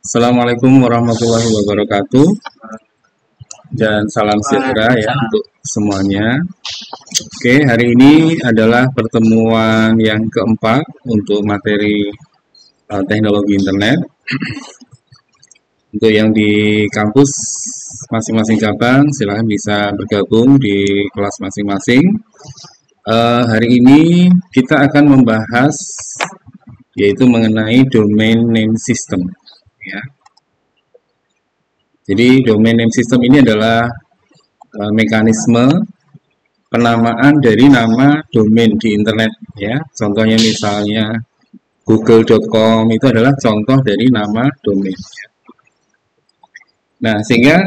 Assalamualaikum warahmatullahi wabarakatuh dan salam sejahtera ya untuk semuanya. Oke, hari ini adalah pertemuan yang keempat untuk materi teknologi internet. Untuk yang di kampus masing-masing cabang silahkan bisa bergabung di kelas masing-masing. Hari ini kita akan membahas yaitu mengenai domain name system ya. Jadi domain name system ini adalah mekanisme penamaan dari nama domain di internet ya. Contohnya misalnya google.com itu adalah contoh dari nama domain ya. Nah, sehingga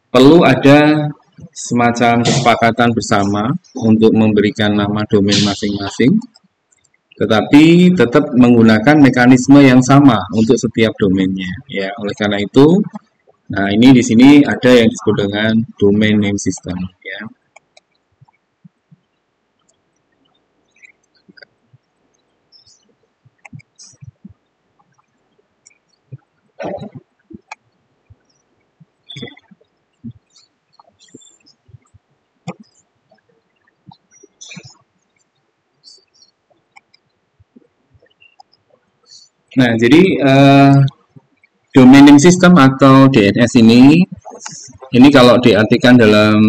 perlu ada semacam kesepakatan bersama untuk memberikan nama domain masing-masing, tetapi tetap menggunakan mekanisme yang sama untuk setiap domainnya ya. Oleh karena itu, nah ini di sini ada yang disebut dengan domain name system ya. Nah, jadi domain name system atau DNS ini kalau diartikan dalam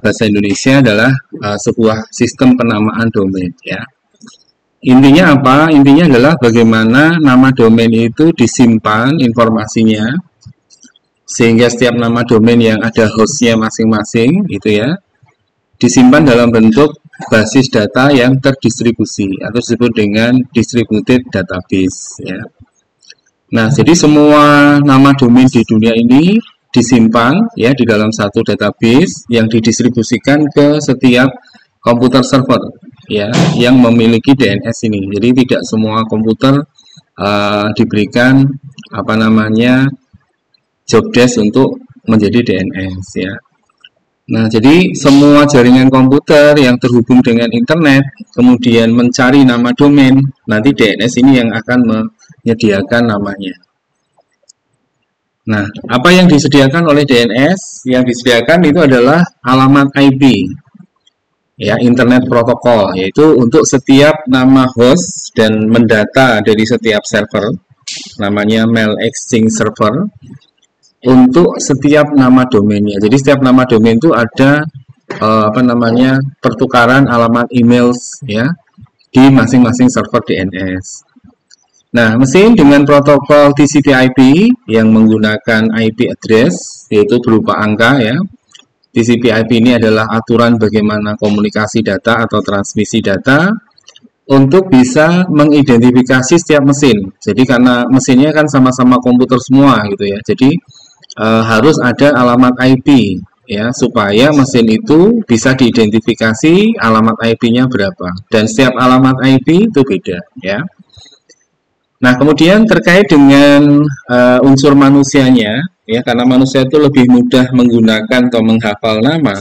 bahasa Indonesia adalah sebuah sistem penamaan domain ya. Intinya apa? Intinya adalah bagaimana nama domain itu disimpan informasinya sehingga setiap nama domain yang ada hostnya masing-masing itu ya disimpan dalam bentuk basis data yang terdistribusi atau disebut dengan distributed database ya. Nah, jadi semua nama domain di dunia ini disimpan ya di dalam satu database yang didistribusikan ke setiap komputer server ya yang memiliki DNS ini. Jadi tidak semua komputer diberikan job desk untuk menjadi DNS ya. Nah, jadi semua jaringan komputer yang terhubung dengan internet kemudian mencari nama domain, nanti DNS ini yang akan menyediakan namanya. Nah, apa yang disediakan oleh DNS? Yang disediakan itu adalah alamat IP ya, internet protokol, yaitu untuk setiap nama host dan mendata dari setiap server, namanya mail exchange server, untuk setiap nama domainnya. Jadi setiap nama domain itu ada pertukaran alamat email ya di masing-masing server DNS. Nah, mesin dengan protokol TCP/IP yang menggunakan IP address yaitu berupa angka ya. TCP/IP ini adalah aturan bagaimana komunikasi data atau transmisi data untuk bisa mengidentifikasi setiap mesin. Jadi karena mesinnya kan sama-sama komputer semua gitu ya. Jadi harus ada alamat IP ya supaya mesin itu bisa diidentifikasi alamat IP-nya berapa dan setiap alamat IP itu beda ya. Nah, kemudian terkait dengan unsur manusianya ya, karena manusia itu lebih mudah menggunakan atau menghafal nama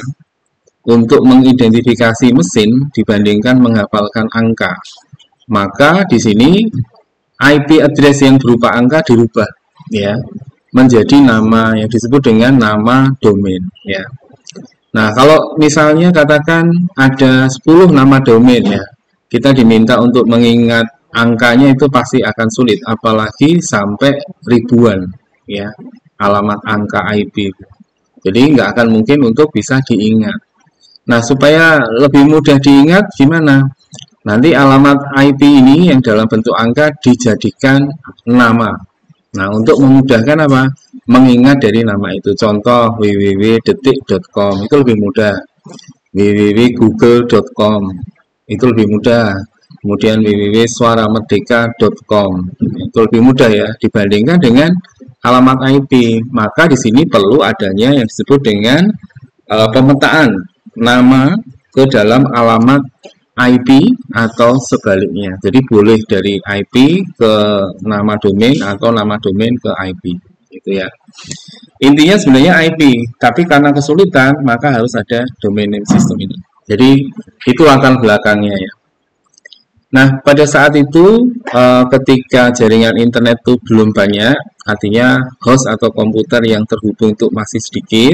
untuk mengidentifikasi mesin dibandingkan menghafalkan angka. Maka di sini IP address yang berupa angka dirubah ya menjadi nama yang disebut dengan nama domain ya. Nah, kalau misalnya katakan ada 10 nama domain ya, kita diminta untuk mengingat angkanya itu pasti akan sulit, apalagi sampai ribuan ya alamat angka IP. Jadi nggak akan mungkin untuk bisa diingat. Nah, supaya lebih mudah diingat gimana? Nanti alamat IP ini yang dalam bentuk angka dijadikan nama. Nah, untuk memudahkan apa? Mengingat dari nama itu. Contoh www.detik.com itu lebih mudah. www.google.com itu lebih mudah. Kemudian www.suaramerdeka.com itu lebih mudah ya dibandingkan dengan alamat IP. Maka di sini perlu adanya yang disebut dengan pemetaan nama ke dalam alamat IP atau sebaliknya. Jadi boleh dari IP ke nama domain atau nama domain ke IP gitu ya. Intinya sebenarnya IP, tapi karena kesulitan maka harus ada domain name system ini. Jadi itu latar belakangnya ya. Nah, pada saat itu ketika jaringan internet itu belum banyak, artinya host atau komputer yang terhubung itu masih sedikit.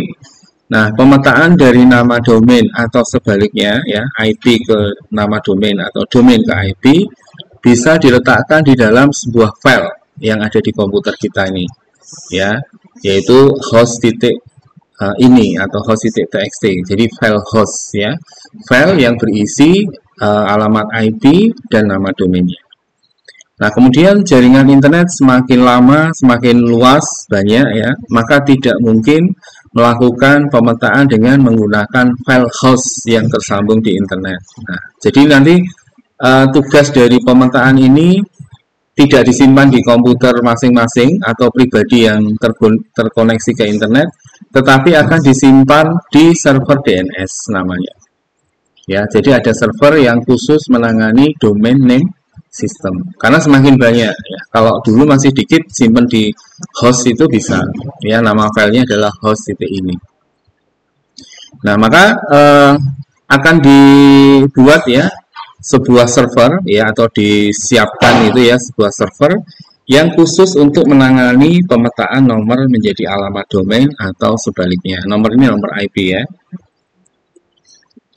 Nah, pemetaan dari nama domain atau sebaliknya ya, IP ke nama domain atau domain ke IP bisa diletakkan di dalam sebuah file yang ada di komputer kita ini, ya, yaitu host titik ini atau host.txt. Jadi file host ya, file yang berisi alamat IP dan nama domainnya. Nah, kemudian jaringan internet semakin lama, semakin luas, banyak ya, maka tidak mungkin melakukan pemetaan dengan menggunakan file host yang tersambung di internet. Nah, jadi nanti tugas dari pemetaan ini tidak disimpan di komputer masing-masing atau pribadi yang terkoneksi ke internet, tetapi akan disimpan di server DNS namanya. Ya, jadi ada server yang khusus menangani domain name system. Karena semakin banyak, ya. Kalau dulu masih dikit, simpan di host itu bisa. Ya, nama filenya adalah host ini. Nah, maka akan dibuat ya sebuah server ya atau disiapkan itu ya sebuah server yang khusus untuk menangani pemetaan nomor menjadi alamat domain atau sebaliknya. Nomor ini nomor IP ya.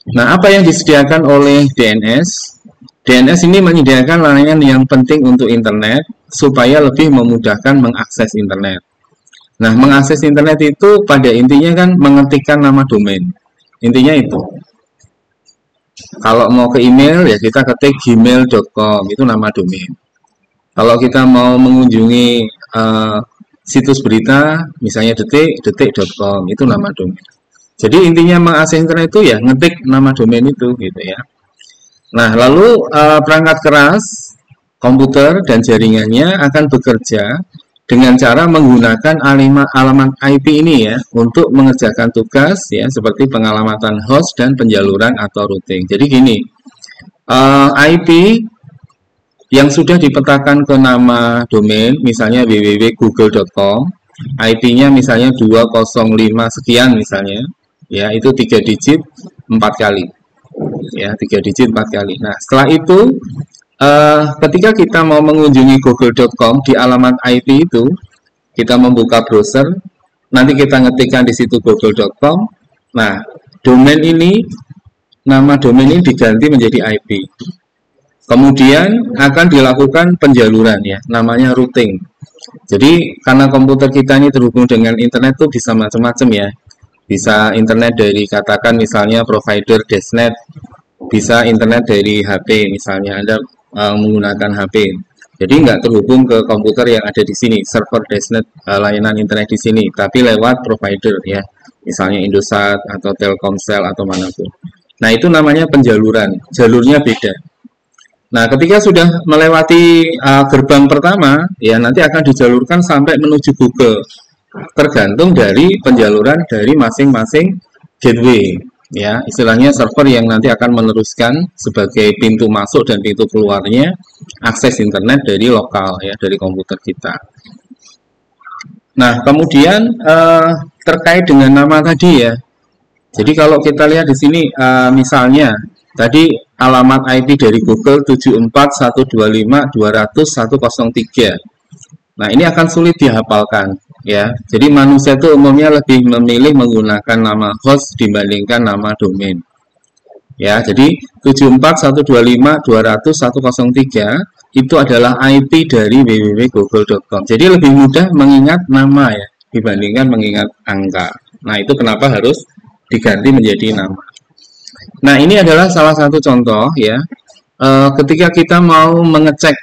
Nah, apa yang disediakan oleh DNS? DNS ini menyediakan layanan yang penting untuk internet supaya lebih memudahkan mengakses internet. Nah, mengakses internet itu pada intinya kan mengetikkan nama domain. Intinya itu. Kalau mau ke email ya kita ketik gmail.com, itu nama domain. Kalau kita mau mengunjungi situs berita misalnya detik.com, itu nama domain. Jadi intinya mengakses internet itu ya ngetik nama domain itu gitu ya. Nah, lalu perangkat keras komputer dan jaringannya akan bekerja dengan cara menggunakan alamat IP ini ya untuk mengerjakan tugas ya seperti pengalamatan host dan penjaluran atau routing. Jadi gini, IP yang sudah dipetakan ke nama domain misalnya www.google.com, IP-nya misalnya 205 sekian misalnya, ya itu 3 digit 4 kali. Ya, 3 digit 4 kali. Nah, setelah itu ketika kita mau mengunjungi google.com di alamat IP itu, kita membuka browser, nanti kita ngetikkan di situ google.com. Nah, domain ini, nama domain ini diganti menjadi IP. Kemudian akan dilakukan penjaluran ya, namanya routing. Jadi karena komputer kita ini terhubung dengan internet tuh bisa macam-macam ya. Bisa internet dari katakan misalnya provider Desnet, bisa internet dari HP misalnya Anda menggunakan HP. Jadi nggak terhubung ke komputer yang ada di sini, server Desnet layanan internet di sini, tapi lewat provider ya, misalnya Indosat atau Telkomsel atau manapun. Nah, itu namanya penjaluran, jalurnya beda. Nah, ketika sudah melewati gerbang pertama, ya nanti akan dijalurkan sampai menuju Google, tergantung dari penjaluran dari masing-masing gateway. Ya, istilahnya server yang nanti akan meneruskan sebagai pintu masuk dan pintu keluarnya akses internet dari lokal ya, dari komputer kita. Nah, kemudian terkait dengan nama tadi ya. Jadi kalau kita lihat di sini misalnya tadi alamat IP dari Google 74.125.200.103. Nah, ini akan sulit dihafalkan ya. Jadi manusia itu umumnya lebih memilih menggunakan nama host dibandingkan nama domain. Ya, jadi 74.125.200.103 itu adalah IP dari www.google.com. Jadi lebih mudah mengingat nama ya dibandingkan mengingat angka. Nah, itu kenapa harus diganti menjadi nama. Nah, ini adalah salah satu contoh ya. Ketika kita mau mengecek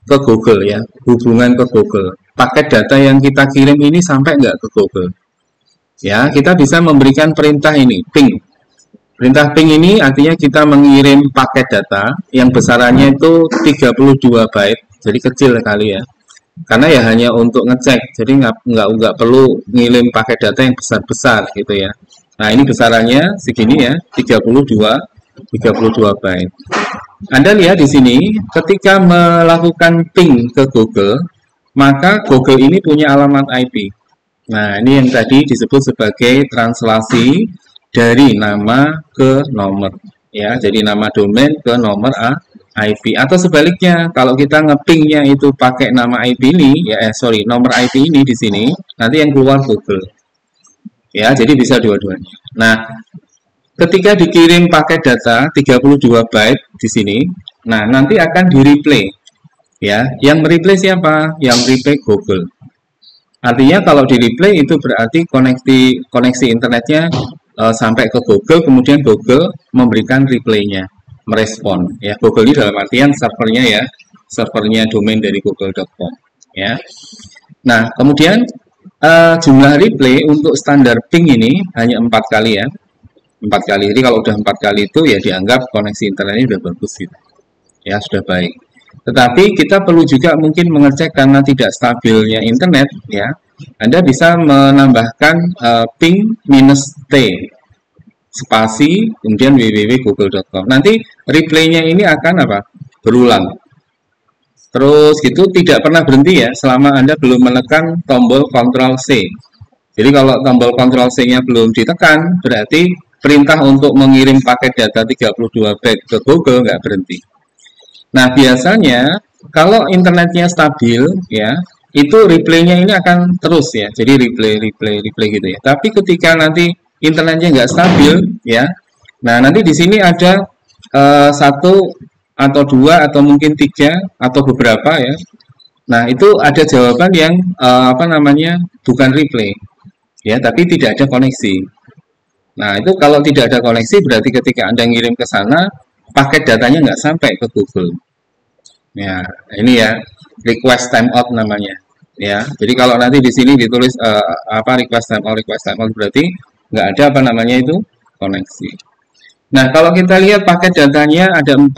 ke Google ya, hubungan ke Google, paket data yang kita kirim ini sampai nggak ke Google ya, kita bisa memberikan perintah ini, ping. Perintah ping ini artinya kita mengirim paket data yang besarannya itu 32 byte, jadi kecil sekali ya, karena ya hanya untuk ngecek, jadi nggak perlu ngirim paket data yang besar-besar gitu ya. Nah, ini besarannya segini ya, 32 byte. Anda lihat di sini, ketika melakukan ping ke Google, maka Google ini punya alamat IP. Nah, ini yang tadi disebut sebagai translasi dari nama ke nomor. Ya, jadi nama domain ke nomor IP, atau sebaliknya kalau kita ngepingnya itu pakai nama IP ini ya nomor IP ini di sini, nanti yang keluar Google. Ya, jadi bisa dua-duanya. Nah, ketika dikirim paket data 32 byte di sini, nah nanti akan di-replay. Ya, yang mereplay siapa? Yang replay Google. Artinya kalau di-replay itu berarti koneksi internetnya sampai ke Google, kemudian Google memberikan replaynya, merespon. Ya, Google ini dalam artian servernya ya, servernya domain dari google.com. Ya. Nah, kemudian jumlah replay untuk standar ping ini hanya 4 kali ya. 4 kali. Jadi kalau udah 4 kali itu ya dianggap koneksi internetnya sudah bagus gitu. Ya, sudah baik. Tetapi kita perlu juga mungkin mengecek karena tidak stabilnya internet ya. Anda bisa menambahkan ping minus T spasi kemudian www.google.com. Nanti replaynya ini akan apa? Berulang. Terus gitu tidak pernah berhenti ya selama Anda belum menekan tombol Ctrl C. Jadi kalau tombol Ctrl C-nya belum ditekan, berarti perintah untuk mengirim paket data 32 byte ke Google nggak berhenti. Nah, biasanya kalau internetnya stabil ya, itu replaynya ini akan terus ya. Jadi replay gitu ya. Tapi ketika nanti internetnya nggak stabil ya, nah nanti di sini ada satu atau dua atau mungkin tiga atau beberapa ya. Nah, itu ada jawaban yang bukan replay ya, tapi tidak ada koneksi. Nah, itu kalau tidak ada koneksi berarti ketika Anda ngirim ke sana paket datanya nggak sampai ke Google. Ya, ini ya request timeout namanya. Ya, jadi kalau nanti di sini ditulis request timeout berarti nggak ada itu koneksi. Nah, kalau kita lihat paket datanya ada 4,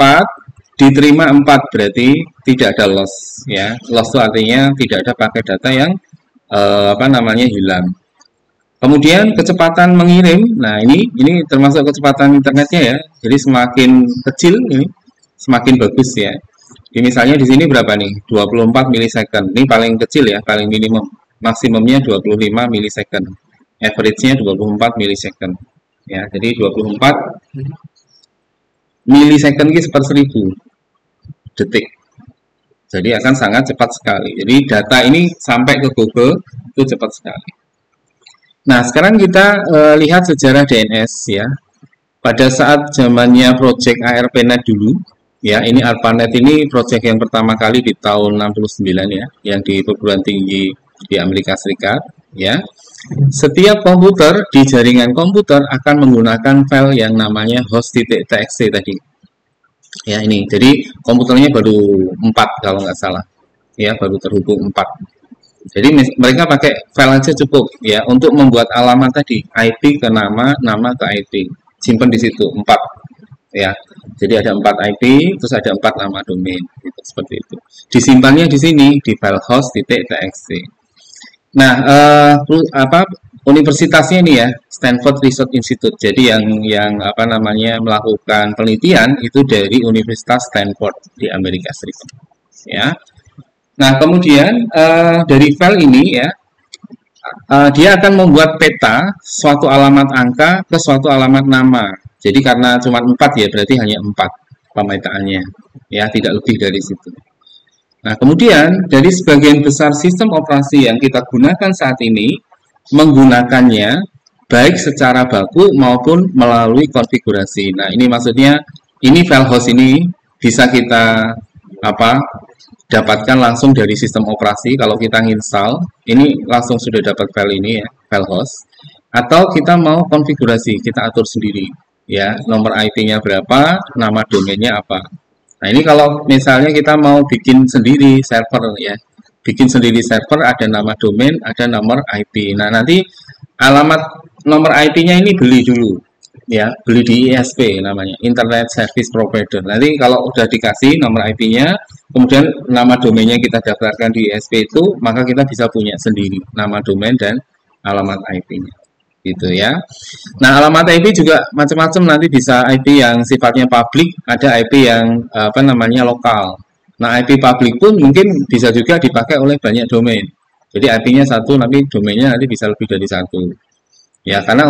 diterima 4 berarti tidak ada loss. Ya, loss itu artinya tidak ada paket data yang hilang. Kemudian kecepatan mengirim, nah ini termasuk kecepatan internetnya ya. Jadi semakin kecil ini semakin bagus ya. Ini misalnya di sini berapa nih? 24 milisecond. Ini paling kecil ya, paling minimum. Maksimumnya 25 milisecond. Average-nya 24 milisecond. Ya, jadi 24 milisecond ini per 1000 detik. Jadi akan sangat cepat sekali. Jadi data ini sampai ke Google itu cepat sekali. Nah, sekarang kita lihat sejarah DNS ya. Pada saat zamannya project ARPANET dulu, ya ini ARPANET ini project yang pertama kali di tahun 69 ya, yang di perguruan tinggi di Amerika Serikat ya. Setiap komputer di jaringan komputer akan menggunakan file yang namanya host.txt tadi. Ya ini, jadi komputernya baru 4 kalau nggak salah. Ya, baru terhubung 4. Jadi mereka pakai file aja cukup ya untuk membuat alamat tadi IP ke nama ke IP. Simpan di situ 4 ya. Jadi ada 4 IP, terus ada 4 nama domain gitu, seperti itu. Disimpannya di sini di file host.txt. Nah, universitasnya ini ya, Stanford Research Institute. Jadi yang melakukan penelitian itu dari Universitas Stanford di Amerika Serikat. Ya. Nah, kemudian dari file ini ya, dia akan membuat peta suatu alamat angka ke suatu alamat nama. Jadi karena cuma 4 ya, berarti hanya 4 pemetaannya. Ya, tidak lebih dari situ. Nah, kemudian dari sebagian besar sistem operasi yang kita gunakan saat ini, menggunakannya baik secara baku maupun melalui konfigurasi. Nah, ini maksudnya, ini file host ini bisa kita dapatkan langsung dari sistem operasi. Kalau kita install ini langsung sudah dapat file ini ya, file host. Atau kita mau konfigurasi, kita atur sendiri ya, nomor IP-nya berapa, nama domainnya apa. Nah, ini kalau misalnya kita mau bikin sendiri server ya, bikin sendiri server, ada nama domain, ada nomor IP. Nah, nanti alamat nomor IP-nya ini beli dulu ya, beli di ISP namanya, Internet Service Provider. Nanti kalau udah dikasih nomor IP-nya, kemudian nama domainnya kita daftarkan di ISP itu, maka kita bisa punya sendiri nama domain dan alamat IP-nya. Gitu ya. Nah, alamat IP juga macam-macam, nanti bisa IP yang sifatnya publik, ada IP yang lokal. Nah, IP publik pun mungkin bisa juga dipakai oleh banyak domain. Jadi IP-nya satu, tapi domainnya nanti bisa lebih dari satu. Ya, karena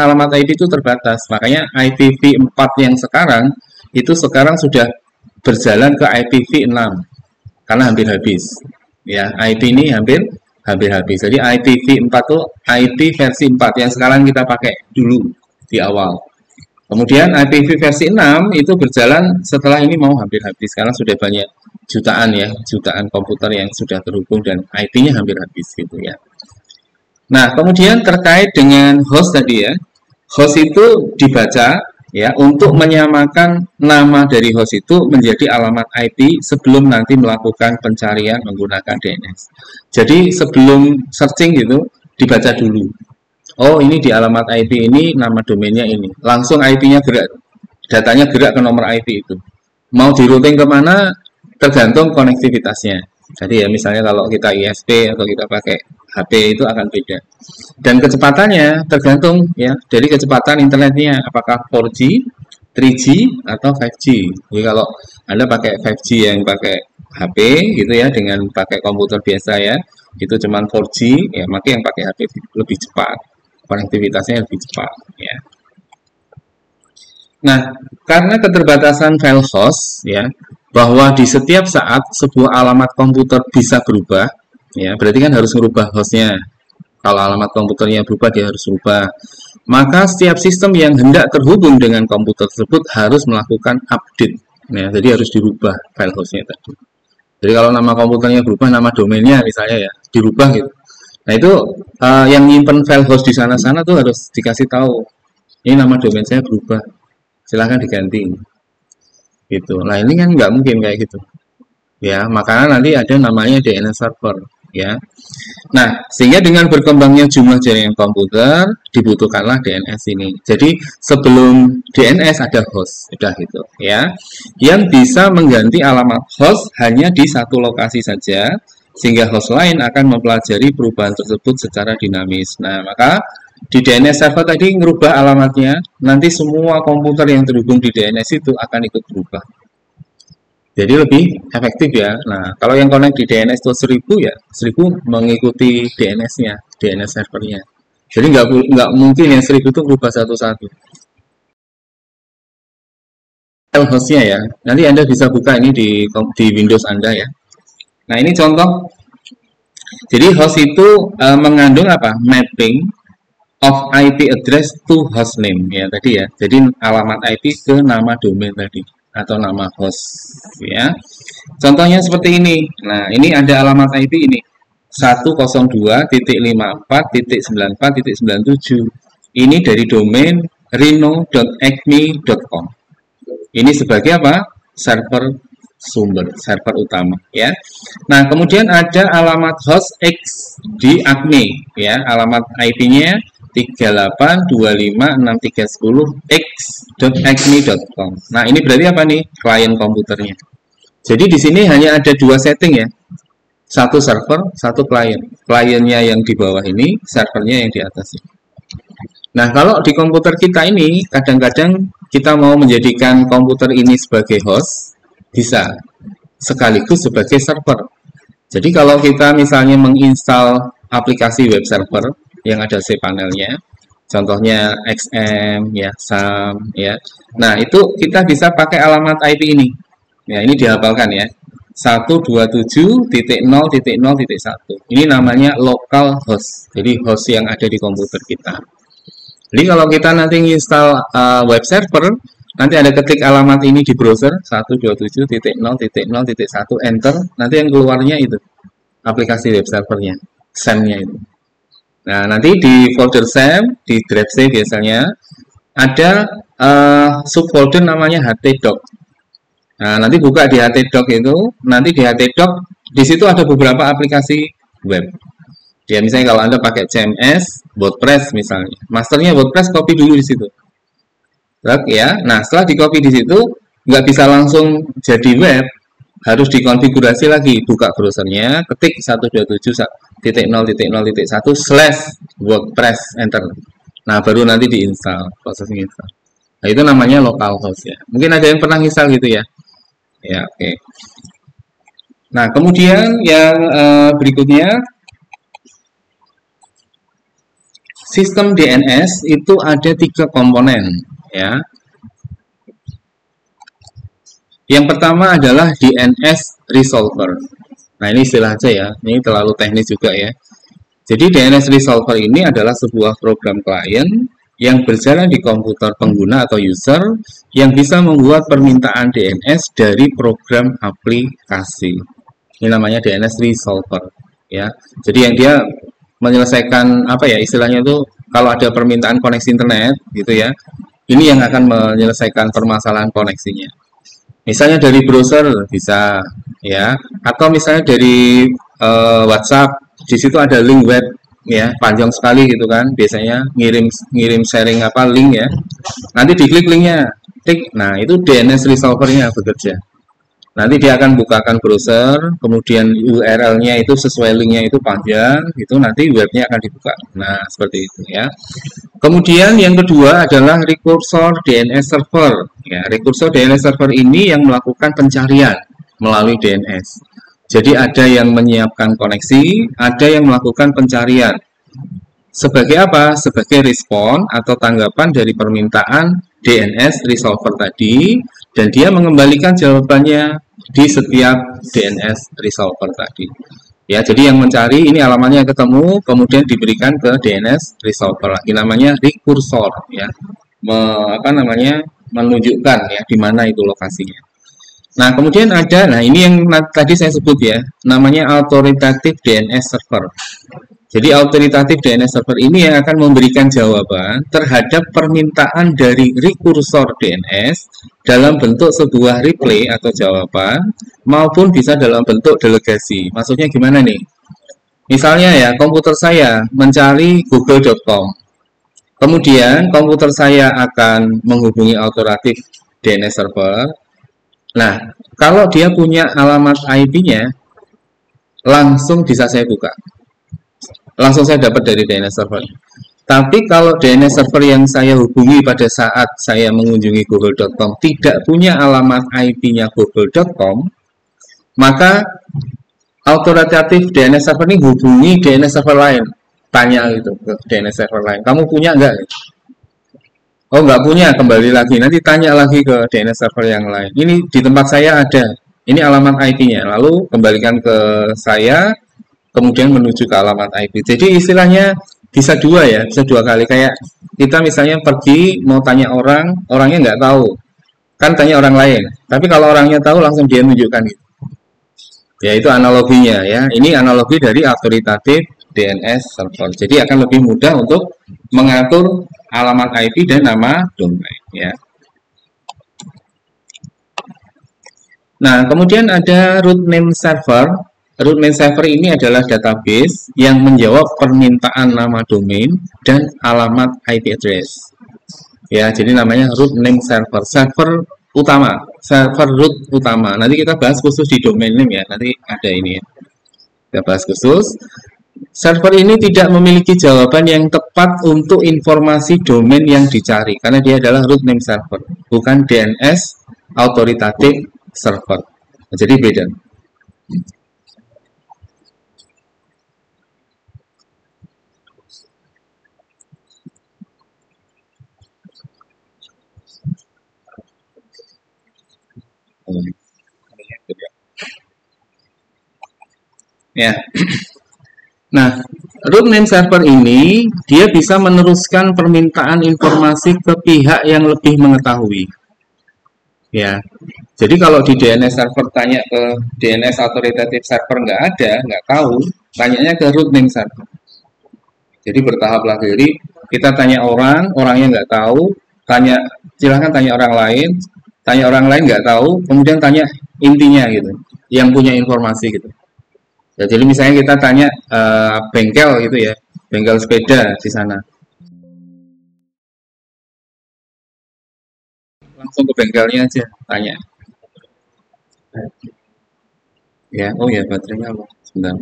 alamat IP itu terbatas. Makanya IPv4 yang sekarang itu sekarang sudah berjalan ke IPv6 karena hampir habis. Ya, IP ini hampir habis. Jadi IPv4 itu IP versi 4 yang sekarang kita pakai dulu di awal. Kemudian IPv versi 6 itu berjalan setelah ini mau hampir habis karena sudah banyak jutaan komputer yang sudah terhubung dan IP-nya hampir habis gitu ya. Nah, kemudian terkait dengan host tadi ya. Host itu dibaca ya untuk menyamakan nama dari host itu menjadi alamat IP sebelum nanti melakukan pencarian menggunakan DNS. Jadi sebelum searching gitu dibaca dulu. Oh, ini di alamat IP ini, nama domainnya ini. Langsung IP-nya gerak, datanya gerak ke nomor IP itu. Mau di routing kemana, tergantung konektivitasnya. Jadi ya misalnya kalau kita ISP atau kita pakai HP itu akan beda. Dan kecepatannya tergantung ya dari kecepatan internetnya, apakah 4G, 3G, atau 5G. Jadi kalau Anda pakai 5G yang pakai HP gitu ya, dengan pakai komputer biasa ya, itu cuma 4G, ya maka yang pakai HP lebih cepat. Konektivitasnya lebih cepat ya. Nah, karena keterbatasan file host ya, bahwa di setiap saat sebuah alamat komputer bisa berubah ya, berarti kan harus merubah hostnya. Kalau alamat komputernya berubah dia harus berubah. Maka setiap sistem yang hendak terhubung dengan komputer tersebut harus melakukan update. Ya, jadi harus dirubah file hostnya tadi. Jadi kalau nama komputernya berubah, nama domainnya misalnya ya, dirubah gitu. Nah itu yang nyimpen file host di sana-sana tuh harus dikasih tahu. Ini nama domain saya berubah, silahkan diganti. Gitu. Nah ini kan nggak mungkin kayak gitu. Ya, makanya nanti ada namanya DNS server. Ya. Nah sehingga dengan berkembangnya jumlah jaringan komputer dibutuhkanlah DNS ini. Jadi sebelum DNS ada host, udah gitu. Ya, yang bisa mengganti alamat host hanya di satu lokasi saja, sehingga host lain akan mempelajari perubahan tersebut secara dinamis. Nah, maka di DNS server tadi merubah alamatnya, nanti semua komputer yang terhubung di DNS itu akan ikut berubah. Jadi lebih efektif ya. Nah, kalau yang connect di DNS itu 1000 ya, 1000 mengikuti DNS-nya, DNS servernya. Jadi nggak mungkin yang 1000 itu berubah satu-satu. Hostnya ya, nanti Anda bisa buka ini di Windows Anda ya. Nah, ini contoh. Jadi host itu mengandung apa? Mapping of IP address to host name ya tadi ya. Jadi alamat IP ke nama domain tadi atau nama host ya. Contohnya seperti ini. Nah, ini ada alamat IP ini. 102.54.94.97. Ini dari domain rhino.acme.com. Ini sebagai apa? Server server utama ya. Nah, kemudian ada alamat host X di Acme ya, alamat IP-nya 38256310x.acme.com. Nah, ini berarti apa nih? Klien komputernya. Jadi di sini hanya ada dua setting ya. Satu server, satu klien. Kliennya yang di bawah ini, servernya yang di atas ini. Nah, kalau di komputer kita ini kadang-kadang kita mau menjadikan komputer ini sebagai host, bisa sekaligus sebagai server. Jadi kalau kita misalnya menginstal aplikasi web server yang ada cPanelnya, contohnya XM ya, SAM ya. Nah, itu kita bisa pakai alamat IP ini. Ya, ini dihafalkan ya. 127.0.0.1. Ini namanya local host. Jadi host yang ada di komputer kita. Jadi kalau kita nanti menginstal web server, nanti ada ketik alamat ini di browser 127.0.0.1 enter, nanti yang keluarnya itu aplikasi web servernya, SAM-nya itu. Nah, nanti di folder SAM, di drive C biasanya ada subfolder namanya htdoc. Nah, nanti buka di htdoc itu, nanti di htdoc di situ ada beberapa aplikasi web. Ya, misalnya kalau Anda pakai CMS, WordPress misalnya, masternya WordPress copy dulu di situ. Ya, nah setelah di-copy di situ nggak bisa langsung jadi web, harus dikonfigurasi lagi, buka browsernya, ketik 127.0.0.1/WordPress enter. Nah baru nanti diinstal, proses install. Nah itu namanya localhost ya. Mungkin ada yang pernah install gitu ya. Ya oke. Nah kemudian yang berikutnya, sistem DNS itu ada 3 komponen ya. Yang pertama adalah DNS Resolver. Nah, ini istilah aja ya, ini terlalu teknis juga ya. Jadi DNS Resolver ini adalah sebuah program klien yang berjalan di komputer pengguna atau user yang bisa membuat permintaan DNS dari program aplikasi. Ini namanya DNS Resolver ya. Jadi yang dia menyelesaikan apa ya istilahnya itu kalau ada permintaan koneksi internet gitu ya. Ini yang akan menyelesaikan permasalahan koneksinya. Misalnya dari browser bisa ya, atau misalnya dari WhatsApp, di situ ada link web ya, panjang sekali gitu kan, biasanya ngirim sharing apa link ya, nanti diklik linknya, klik, nah itu DNS resolvernya bekerja. Nanti dia akan bukakan browser, kemudian URL-nya itu sesuai linknya itu panjang, itu nanti webnya akan dibuka. Nah seperti itu ya. Kemudian yang kedua adalah recursor DNS server. Ya, recursor DNS server ini yang melakukan pencarian melalui DNS. Jadi ada yang menyiapkan koneksi, ada yang melakukan pencarian. Sebagai apa? Sebagai respon atau tanggapan dari permintaan DNS resolver tadi, dan dia mengembalikan jawabannya di setiap DNS resolver tadi. Ya, jadi yang mencari ini alamatnya ketemu, kemudian diberikan ke DNS resolver lagi, namanya rekursor ya, menunjukkan ya di mana itu lokasinya. Nah, kemudian ada, nah ini yang tadi saya sebut ya, namanya authoritative DNS server. Jadi authoritative DNS server ini yang akan memberikan jawaban terhadap permintaan dari rekursor DNS dalam bentuk sebuah replay atau jawaban maupun bisa dalam bentuk delegasi. Maksudnya gimana nih? Misalnya ya, komputer saya mencari google.com. Kemudian komputer saya akan menghubungi authoritative DNS server. Nah, kalau dia punya alamat IP-nya, langsung bisa saya buka. Langsung saya dapat dari DNS server. Tapi kalau DNS server yang saya hubungi pada saat saya mengunjungi google.com tidak punya alamat IP-nya google.com, maka authoritative DNS server ini hubungi DNS server lain, tanya gitu ke DNS server lain, kamu punya enggak? Oh, nggak punya, kembali lagi, nanti tanya lagi ke DNS server yang lain. Ini di tempat saya ada, ini alamat IP-nya, lalu kembalikan ke saya, kemudian menuju ke alamat IP. Jadi istilahnya bisa dua ya, bisa dua kali. Kayak kita misalnya pergi mau tanya orang, orangnya nggak tahu, kan tanya orang lain. Tapi kalau orangnya tahu langsung dia menunjukkan gitu. Ya itu analoginya ya. Ini analogi dari authoritative DNS server. Jadi akan lebih mudah untuk mengatur alamat IP dan nama domain ya. Nah, kemudian ada root name server. Root name server ini adalah database yang menjawab permintaan nama domain dan alamat IP address. Ya, jadi namanya root name server. Server utama, server root utama. Nanti kita bahas khusus di domain name ya. Nanti ada ini ya. Kita bahas khusus. Server ini tidak memiliki jawaban yang tepat untuk informasi domain yang dicari karena dia adalah root name server, bukan DNS authoritative server. Jadi beda. Ya. Nah, root name server ini dia bisa meneruskan permintaan informasi ke pihak yang lebih mengetahui. Ya. Jadi kalau di DNS server tanya ke DNS authoritative server nggak ada, nggak tahu, tanyanya ke root name server. Jadi bertahap lagi. Jadi kita tanya orang, orangnya nggak tahu, silahkan tanya orang lain nggak tahu, kemudian tanya intinya gitu, yang punya informasi gitu. Ya, jadi misalnya kita tanya bengkel gitu ya, bengkel sepeda di sana. Langsung ke bengkelnya aja, tanya. Ya, oh ya baterainya apa? Sebentar.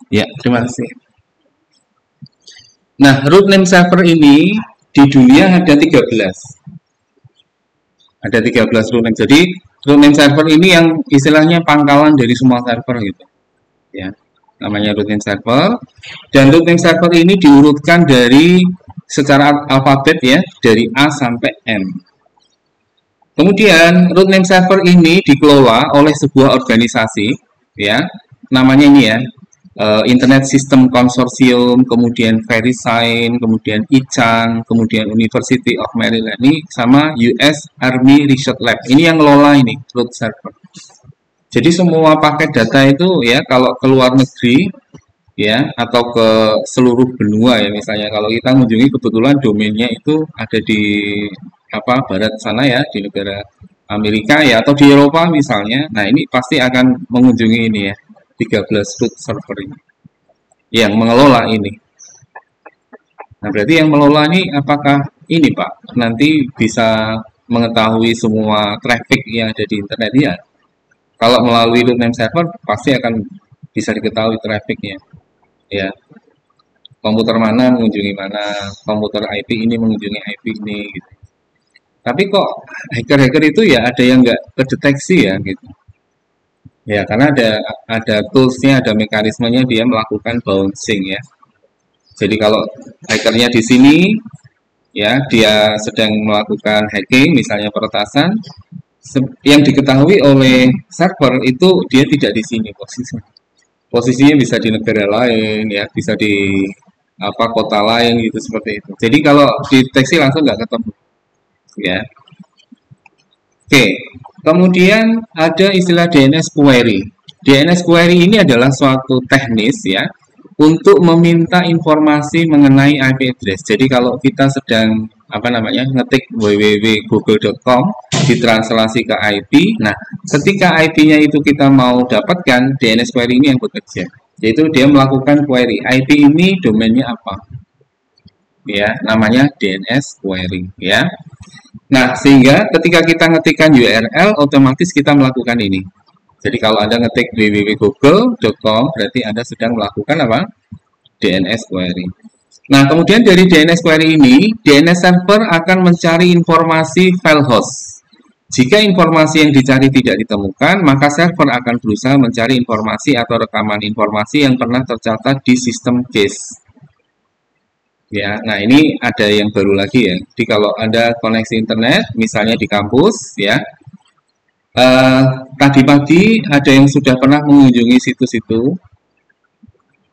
Ya, terima kasih. Nah, root name server ini di dunia ada 13. Ada 13 root name. Jadi, root name server ini yang istilahnya pangkalan dari semua server gitu. Ya. namanya root name server. Dan root name server ini diurutkan dari secara alfabet ya, dari A sampai M. Kemudian root name server ini dikelola oleh sebuah organisasi ya, namanya ini ya, Internet System Consortium, kemudian VeriSign, kemudian ICANN, kemudian University of Maryland, ini sama US Army Research Lab. Ini yang ngelola ini root server. Jadi semua paket data itu ya, kalau ke luar negeri ya, atau ke seluruh benua ya, misalnya kalau kita mengunjungi kebetulan domainnya itu ada di barat sana ya, di negara Amerika ya, atau di Eropa misalnya. Nah ini pasti akan mengunjungi ini ya, 13 root server ini yang mengelola ini. Nah berarti yang mengelola ini apakah ini Pak nanti bisa mengetahui semua traffic yang ada di internet ya? Kalau melalui root name server pasti akan bisa diketahui trafficnya ya, komputer mana mengunjungi mana, komputer IP ini mengunjungi IP ini gitu. Tapi kok hacker-hacker itu ya ada yang nggak kedeteksi ya gitu. Ya, karena ada toolsnya, ada mekanismenya dia melakukan bouncing ya. Jadi kalau hackernya di sini, ya dia sedang melakukan hacking, misalnya peretasan, yang diketahui oleh server itu dia tidak di sini posisinya. Posisinya bisa di negara lain, ya bisa di kota lain gitu seperti itu. Jadi kalau dideteksi langsung nggak ketemu, ya. Oke. Kemudian ada istilah DNS query. DNS query ini adalah suatu teknis ya untuk meminta informasi mengenai IP address. Jadi kalau kita sedang ngetik www.google.com ditranslasi ke IP. Nah, ketika IP-nya itu kita mau dapatkan, DNS query ini yang bekerja. Yaitu dia melakukan query. IP ini domainnya apa? Ya, namanya DNS query ya. Nah, sehingga ketika kita ngetikkan URL, otomatis kita melakukan ini. Jadi kalau Anda ngetik www.google.com, berarti Anda sedang melakukan apa? DNS query. Nah, kemudian dari DNS query ini, DNS server akan mencari informasi file host. Jika informasi yang dicari tidak ditemukan, maka server akan berusaha mencari informasi atau rekaman informasi yang pernah tercatat di sistem cache. Ya, nah ini ada yang baru lagi ya. Jadi kalau Anda koneksi internet, misalnya di kampus, ya, tadi pagi ada yang sudah pernah mengunjungi situs itu.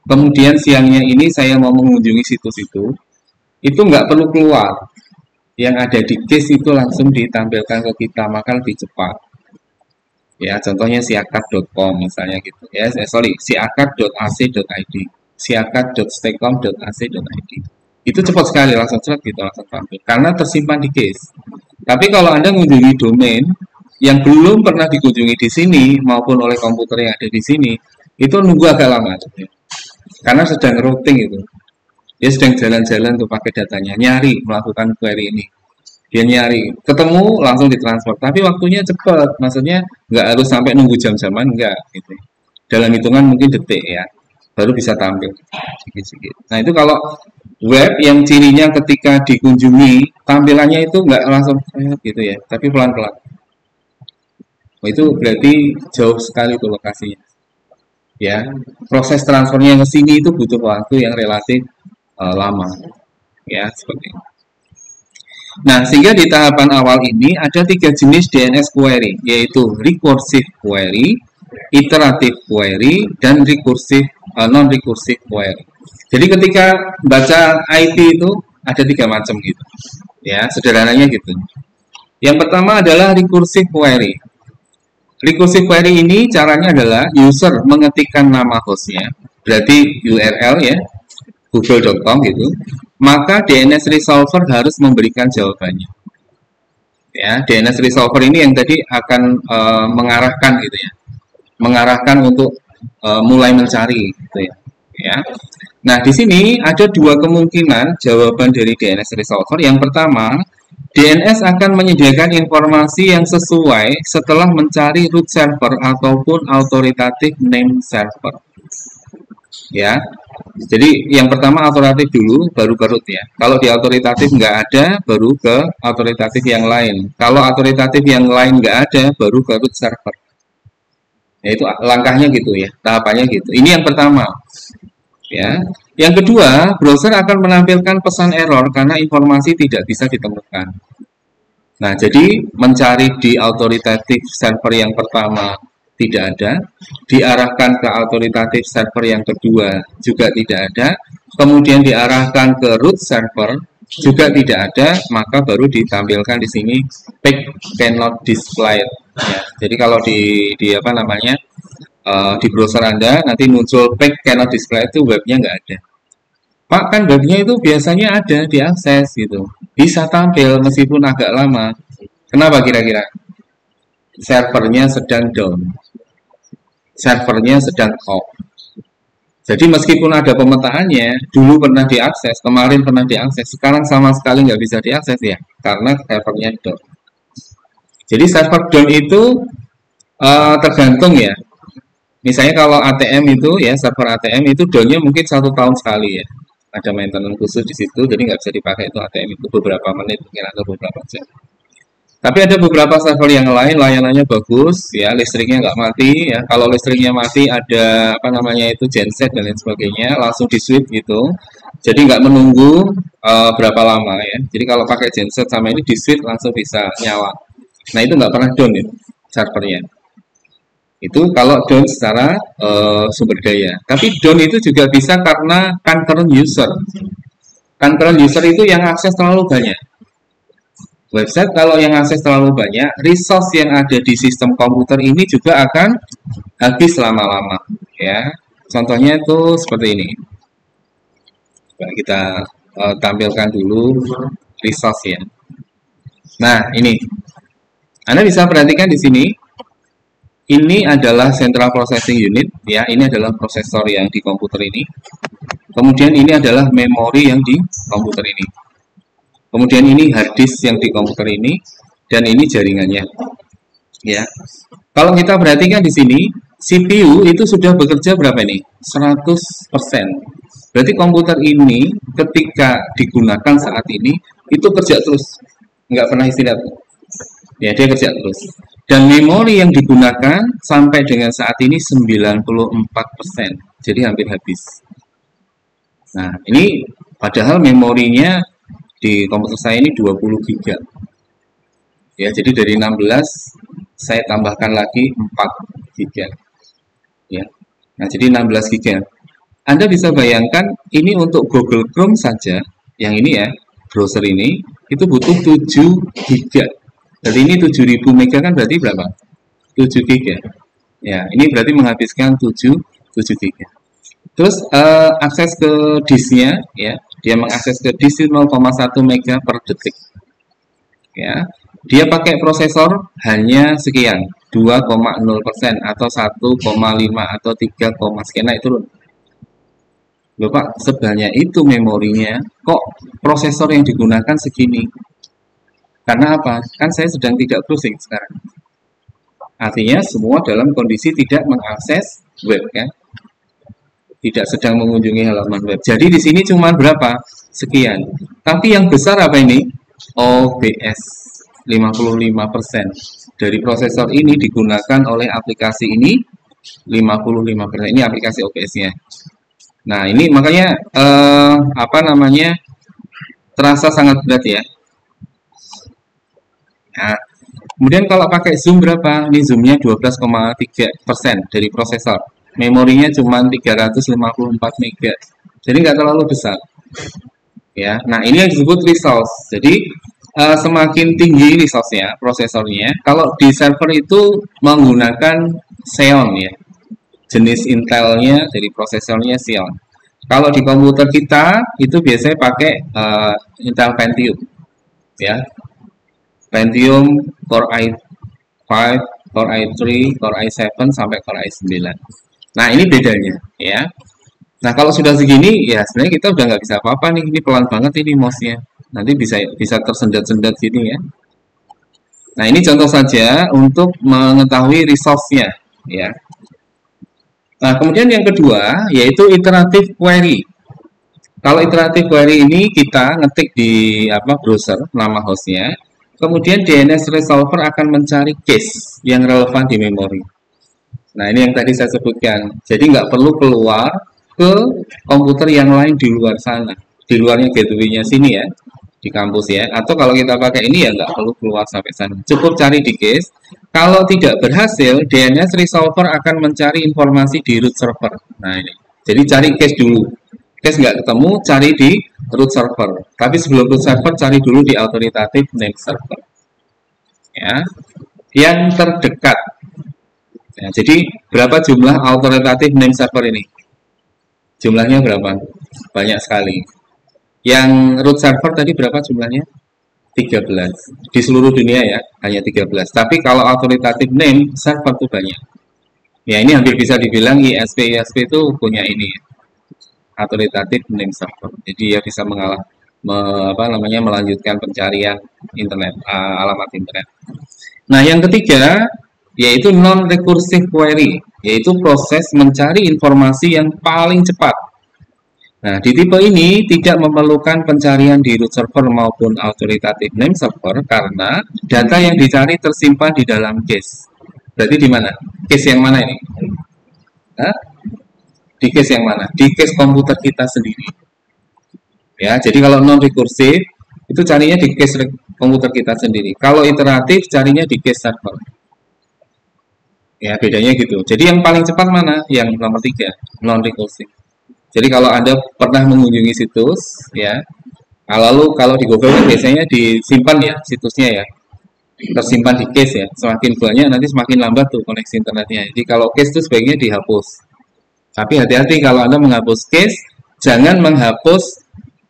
Kemudian siangnya ini saya mau mengunjungi situs itu nggak perlu keluar. Yang ada di cache itu langsung ditampilkan ke kita, maka lebih cepat. Ya, contohnya siakat.com misalnya gitu. Ya, siakat.ac.id, siakat.stecom.ac.id. Itu cepat sekali, langsung tampil karena tersimpan di cache. Tapi kalau Anda mengunjungi domain yang belum pernah dikunjungi di sini maupun oleh komputer yang ada di sini, itu nunggu agak lama karena sedang routing itu. Dia sedang jalan-jalan untuk pakai datanya, nyari melakukan query ini. Dia nyari, ketemu langsung ditransfer. Tapi waktunya cepat, maksudnya nggak harus sampai nunggu jam-jaman, enggak gitu. Dalam hitungan mungkin detik ya, baru bisa tampil sedikit-sedikit. Nah itu kalau web yang cirinya ketika dikunjungi tampilannya itu nggak langsung gitu ya, tapi pelan-pelan. Itu berarti jauh sekali tuh lokasinya. Ya, proses transfernya ke sini itu butuh waktu yang relatif lama. Ya, seperti itu. Nah, sehingga di tahapan awal ini ada 3 jenis DNS query, yaitu recursive query, iterative query, dan non-recursive query. Jadi ketika baca IP itu ada 3 macam gitu. Ya, sederhananya gitu. Yang pertama adalah recursive query. Recursive query ini caranya adalah user mengetikkan nama hostnya, berarti URL ya, google.com gitu, maka DNS resolver harus memberikan jawabannya. Ya, DNS resolver ini yang tadi akan mengarahkan gitu ya, mengarahkan untuk mulai mencari gitu ya. Ya. Nah, di sini ada 2 kemungkinan jawaban dari DNS resolver. Yang pertama, DNS akan menyediakan informasi yang sesuai setelah mencari root server ataupun authoritative name server. Ya, jadi yang pertama authoritative dulu, baru ke root ya. Kalau di authoritative nggak ada, baru ke authoritative yang lain. Kalau authoritative yang lain nggak ada, baru ke root server. Yaitu langkahnya gitu ya, tahapannya gitu. Ini yang pertama. Ya. Yang kedua, browser akan menampilkan pesan error karena informasi tidak bisa ditemukan. Nah, jadi mencari di authoritative server yang pertama tidak ada, diarahkan ke authoritative server yang kedua juga tidak ada, kemudian diarahkan ke root server juga tidak ada, maka baru ditampilkan di sini page cannot displayed. Ya, jadi kalau di apa namanya di browser Anda nanti muncul page cannot displayed itu webnya nggak ada. Pak, kan webnya itu biasanya ada diakses gitu, bisa tampil meskipun agak lama. Kenapa kira-kira? Servernya sedang down, servernya sedang off. Jadi meskipun ada pemetaannya, dulu pernah diakses, kemarin pernah diakses, sekarang sama sekali nggak bisa diakses ya, karena servernya down. Jadi server down itu tergantung ya. Misalnya kalau ATM itu ya, server ATM itu downnya mungkin 1 tahun sekali ya. Ada maintenance khusus di situ, jadi nggak bisa dipakai itu ATM itu beberapa menit mungkin atau beberapa jam. Tapi ada beberapa server yang lain layanannya bagus, ya listriknya nggak mati, ya kalau listriknya mati ada apa namanya itu genset dan lain sebagainya, langsung di switch gitu. Jadi nggak menunggu berapa lama ya. Jadi kalau pakai genset sama ini di switch langsung bisa nyala. Nah itu nggak pernah down ya servernya. Itu kalau down secara sumber daya. Tapi down itu juga bisa karena concurrent user. Concurrent user itu yang akses terlalu banyak. Website kalau yang akses terlalu banyak, resource yang ada di sistem komputer ini juga akan habis lama-lama. Ya, contohnya itu seperti ini. Coba kita tampilkan dulu resource ya. Nah ini, Anda bisa perhatikan di sini. Ini adalah Central Processing Unit, ya. Ini adalah prosesor yang di komputer ini. Kemudian ini adalah memori yang di komputer ini. Kemudian ini hard disk yang di komputer ini, dan ini jaringannya. Ya. Kalau kita perhatikan di sini, CPU itu sudah bekerja berapa ini? 100%. Berarti komputer ini ketika digunakan saat ini itu kerja terus, nggak pernah istirahat. Ya, dia kerja terus. Dan memori yang digunakan sampai dengan saat ini 94%. Jadi hampir habis. Nah, ini padahal memorinya di komputer saya ini 20 GB. Ya, jadi dari 16 saya tambahkan lagi 4 GB. Ya. Nah, jadi 16 GB. Anda bisa bayangkan ini untuk Google Chrome saja, yang ini ya, browser ini itu butuh 7 GB. Jadi ini 7000 mega kan berarti berapa? 7 GB. Ya, ini berarti menghabiskan 7 GB. Terus akses ke disknya ya, dia mengakses ke disk 0,1 mega per detik. Ya. Dia pakai prosesor hanya sekian, 2,0% atau 1,5 atau 3, sekian, naik turun. Loh Pak, sebanyak itu memorinya, kok prosesor yang digunakan segini? Karena apa? Kan saya sedang tidak browsing sekarang. Artinya semua dalam kondisi tidak mengakses web kan? Tidak sedang mengunjungi halaman web. Jadi di sini cuma berapa? Sekian. Tapi yang besar apa ini? OBS 55%. Dari prosesor ini digunakan oleh aplikasi ini 55%. Ini aplikasi OBS-nya. Nah, ini makanya apa namanya? Terasa sangat berat ya. Nah, kemudian kalau pakai zoom berapa? Ini zoomnya 12,3% dari prosesor. Memorinya cuma 354 MB. Jadi nggak terlalu besar. Ya, nah ini yang disebut resource. Jadi semakin tinggi resource-nya, prosesornya. Kalau di server itu menggunakan Xeon ya. Jenis Intel-nya dari prosesornya Xeon. Kalau di komputer kita itu biasanya pakai Intel Pentium. Ya. Pentium Core i5, Core i3, Core i7 sampai Core i9. Nah, ini bedanya ya. Nah, kalau sudah segini ya sebenarnya kita udah nggak bisa apa-apa nih. Ini pelan banget ini mouse-nya. Nanti bisa tersendat-sendat gini ya. Nah, ini contoh saja untuk mengetahui resource-nya ya. Nah, kemudian yang kedua yaitu iterative query. Kalau iterative query ini kita ngetik di browser nama hostnya. Kemudian DNS resolver akan mencari case yang relevan di memori. Nah, ini yang tadi saya sebutkan. Jadi nggak perlu keluar ke komputer yang lain di luar sana. Di luarnya gateway-nya sini ya, di kampus ya. Atau kalau kita pakai ini ya nggak perlu keluar sampai sana. Cukup cari di case. Kalau tidak berhasil, DNS resolver akan mencari informasi di root server. Nah, ini. Jadi cari case dulu. Case nggak ketemu, cari di root server. Tapi sebelum root server, cari dulu di authoritative name server. Ya, yang terdekat. Ya, jadi berapa jumlah authoritative name server ini? Jumlahnya berapa? Banyak sekali. Yang root server tadi berapa jumlahnya? 13. Di seluruh dunia ya, hanya 13. Tapi kalau authoritative name server itu banyak. Ya, ini hampir bisa dibilang ISP itu punya ini. Authoritative name server. Jadi ya bisa melanjutkan pencarian internet, alamat internet. Nah, yang ketiga yaitu non-recursive query, yaitu proses mencari informasi yang paling cepat. Nah, di tipe ini tidak memerlukan pencarian di root server maupun authoritative name server karena data yang dicari tersimpan di dalam cache. Berarti di mana? Cache yang mana ini? Hah? Di cache yang mana? Di cache komputer kita sendiri. Ya, jadi kalau non-recursive itu carinya di cache komputer kita sendiri. Kalau iteratif carinya di cache server. Ya, bedanya gitu. Jadi yang paling cepat mana? Yang nomor 3, non-recursive. Jadi kalau Anda pernah mengunjungi situs, ya, lalu kalau di Google kan biasanya disimpan ya situsnya ya, tersimpan di cache ya. Semakin banyak nanti semakin lambat tuh koneksi internetnya. Jadi kalau cache itu sebaiknya dihapus. Tapi hati-hati kalau Anda menghapus cache, jangan menghapus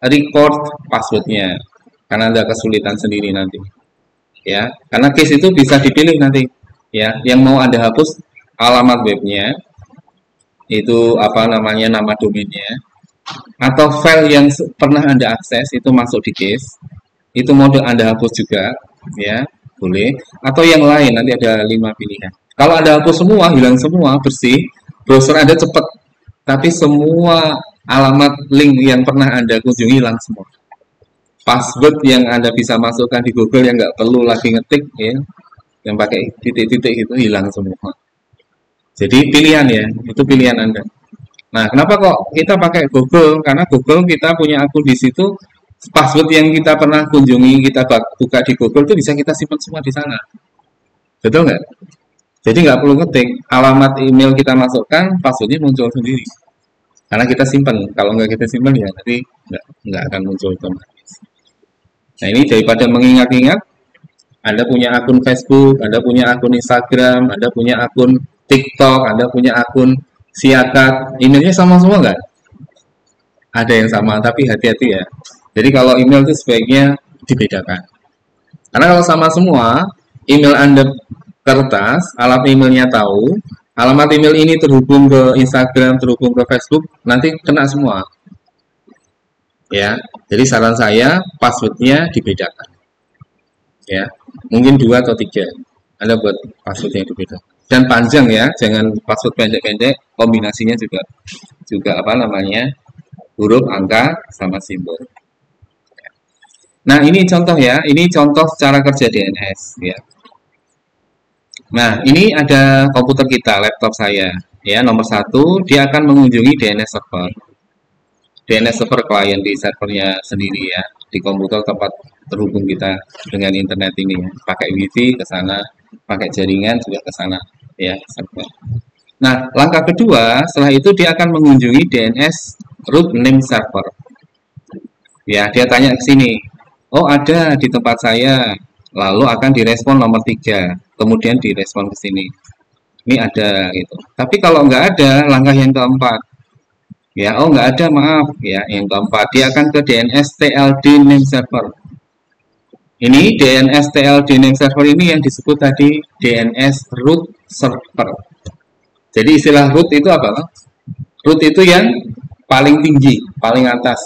record passwordnya, karena Anda kesulitan sendiri nanti. Ya, karena cache itu bisa dipilih nanti. Ya, yang mau Anda hapus alamat webnya, itu nama domainnya, atau file yang pernah Anda akses itu masuk di cache, itu mau Anda hapus juga, ya boleh. Atau yang lain nanti ada 5 pilihan. Kalau Anda hapus semua, hilang semua, bersih, browser Anda cepat, tapi semua alamat link yang pernah Anda kunjungi hilang semua. Password yang Anda bisa masukkan di Google yang nggak perlu lagi ngetik, ya, yang pakai titik-titik itu hilang semua. Jadi pilihan ya, itu pilihan Anda. Nah, kenapa kok kita pakai Google? Karena Google kita punya akun di situ, password yang kita pernah kunjungi, kita buka di Google itu bisa kita simpan semua di sana. Betul nggak? Jadi nggak perlu ngetik, alamat email kita masukkan, passwordnya muncul sendiri. Karena kita simpan. Kalau nggak kita simpan ya nanti nggak akan muncul otomatis. Nah, ini daripada mengingat-ingat, Anda punya akun Facebook, Anda punya akun Instagram, Anda punya akun TikTok, Anda punya akun Siakat, emailnya sama semua nggak? Ada yang sama, tapi hati-hati ya. Jadi kalau email itu sebaiknya dibedakan. Karena kalau sama semua, email Anda kertas, alamat emailnya tahu, alamat email ini terhubung ke Instagram, terhubung ke Facebook, nanti kena semua. Ya, jadi saran saya passwordnya dibedakan. Ya, mungkin 2 atau 3. Anda buat password yang berbeda. Dan panjang ya, jangan password pendek-pendek, kombinasinya juga huruf, angka, sama simbol. Nah, ini contoh ya, ini contoh cara kerja DNS ya. Nah, ini ada komputer kita, laptop saya ya, nomor 1, dia akan mengunjungi DNS server. DNS server klien di servernya sendiri ya, di komputer tempat terhubung kita dengan internet ini ya. Pakai wifi ke sana, pakai jaringan juga ke sana ya, server. Nah, langkah kedua setelah itu dia akan mengunjungi DNS root name server. Ya, dia tanya ke sini. Oh, ada di tempat saya. Lalu akan direspon nomor 3, kemudian direspon ke sini. Ini ada gitu. Tapi kalau nggak ada, langkah yang keempat. Ya, oh nggak ada, maaf ya. Yang keempat, dia akan ke DNS TLD name server. Ini DNS TLD name server ini yang disebut tadi DNS root server. Jadi istilah root itu apa? Root itu yang paling tinggi, paling atas.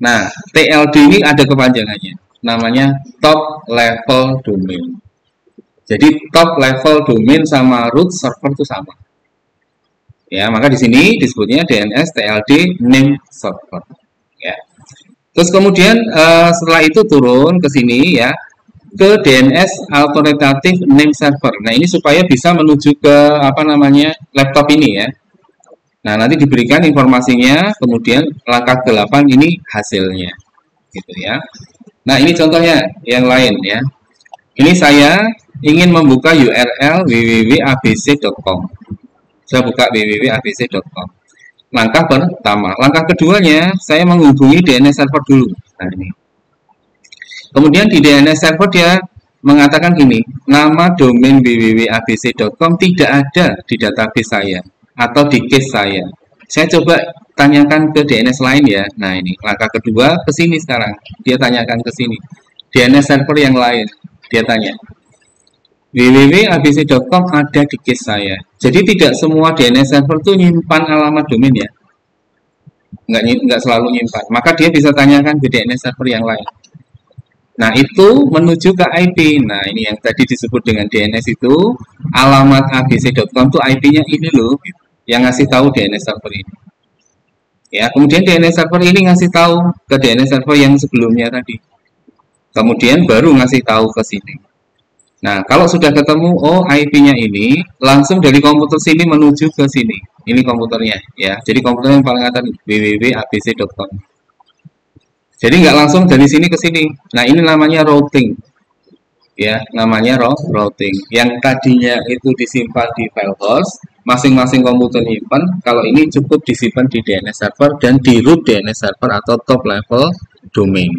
Nah, TLD ini ada kepanjangannya. Namanya top level domain. Jadi top level domain sama root server itu sama. Ya, maka di sini disebutnya DNS TLD name server. Ya. Terus kemudian setelah itu turun ke sini ya, ke DNS authoritative name server. Nah, ini supaya bisa menuju ke apa namanya laptop ini ya. Nah, nanti diberikan informasinya, kemudian langkah 8 ini hasilnya. Gitu ya. Nah, ini contohnya yang lain ya. Ini saya ingin membuka URL www.abc.com. Saya buka www.abc.com. Langkah pertama. Langkah keduanya, saya menghubungi DNS server dulu. Nah, ini. Kemudian di DNS server dia mengatakan gini, nama domain www.abc.com tidak ada di database saya atau di case saya. Saya coba tanyakan ke DNS lain ya. Nah, ini langkah kedua ke sini sekarang. Dia tanyakan ke sini. DNS server yang lain. Dia tanya. www.abc.com ada di case saya. Jadi tidak semua DNS server itu nyimpan alamat domain ya. Nggak selalu nyimpan. Maka dia bisa tanyakan ke DNS server yang lain. Nah, itu menuju ke IP. Nah, ini yang tadi disebut dengan DNS itu, alamat abc.com itu IP-nya ini loh, yang ngasih tahu DNS server ini. Ya, kemudian DNS server ini ngasih tahu ke DNS server yang sebelumnya tadi. Kemudian baru ngasih tahu ke sini. Nah, kalau sudah ketemu, oh IP-nya ini, langsung dari komputer sini menuju ke sini. Ini komputernya, ya. Jadi komputer yang paling atas www.abc.com. Jadi nggak langsung dari sini ke sini. Nah, ini namanya routing. Ya, namanya routing. Yang tadinya itu disimpan di file host, masing-masing komputer nyimpan. Kalau ini cukup disimpan di DNS server dan di root DNS server atau top level domain.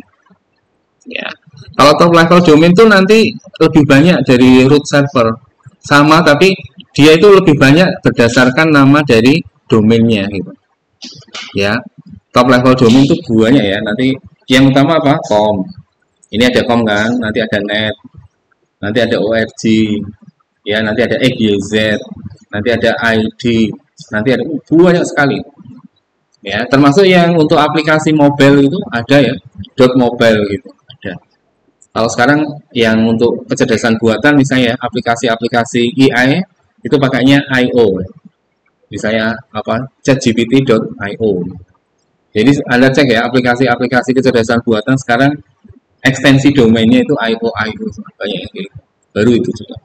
Ya. Kalau top level domain itu nanti lebih banyak dari root server. Sama, tapi dia itu lebih banyak berdasarkan nama dari domainnya gitu. Ya. Top level domain itu banyak ya. Nanti yang utama apa? Com. Ini ada com kan, nanti ada net, nanti ada org, ya, nanti ada xyz, nanti ada id, nanti ada banyak sekali. Ya, termasuk yang untuk aplikasi mobile itu ada ya, .mobile gitu, ada. Kalau sekarang yang untuk kecerdasan buatan misalnya aplikasi-aplikasi AI itu pakainya IO. Misalnya apa? ChatGPT.io. Jadi Anda cek ya, aplikasi-aplikasi kecerdasan buatan sekarang ekstensi domainnya itu IO banyak yang gitu. Baru itu juga.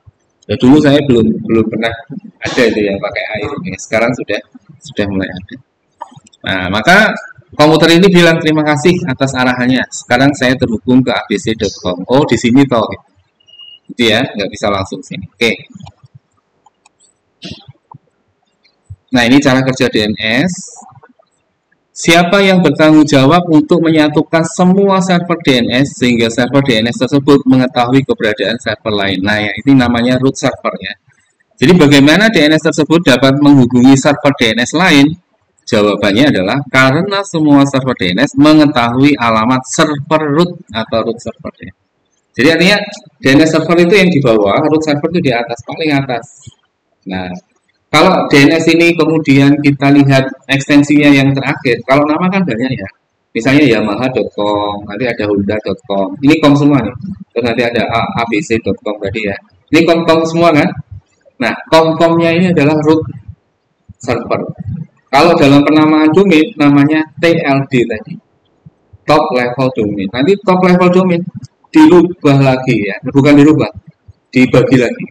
Ya dulu saya belum pernah ada itu yang pakai IO. Ya, sekarang sudah mulai ada. Nah, maka komputer ini bilang terima kasih atas arahannya. Sekarang saya terhubung ke abc.com. Oh, di sini toh. Gitu ya, nggak bisa langsung sini. Oke. Nah, ini cara kerja DNS. Siapa yang bertanggung jawab untuk menyatukan semua server DNS sehingga server DNS tersebut mengetahui keberadaan server lain. Nah, ya, ini namanya root server ya. Jadi bagaimana DNS tersebut dapat menghubungi server DNS lain? Jawabannya adalah karena semua server DNS mengetahui alamat server root atau root server. Ya. Jadi artinya DNS server itu yang di bawah, root server itu di atas, paling atas. Nah, kalau DNS ini kemudian kita lihat ekstensinya yang terakhir, kalau nama kan banyak ya. Misalnya yamaha.com, nanti ada honda.com. Ini com semua nih. Terus nanti ada abc.com tadi ya. Ini com semua kan? Nah, com-comnya ini adalah root server. Kalau dalam penamaan domain namanya TLD tadi. Top level domain. Nanti top level domain dirubah lagi ya. Bukan dirubah, dibagi lagi.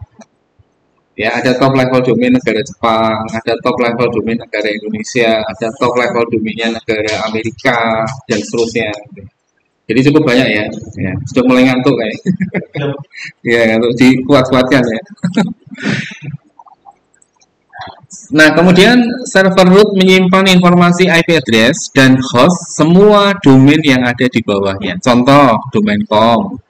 Ya, ada top level domain negara Jepang, ada top level domain negara Indonesia, ada top level domainnya negara Amerika, dan seterusnya. Jadi cukup banyak ya. Ya, sudah mulai ngantuk kayak. Ya, ngantuk dikuat-kuatkan ya. Nah, kemudian server root menyimpan informasi IP address dan host semua domain yang ada di bawahnya. Contoh, domain com.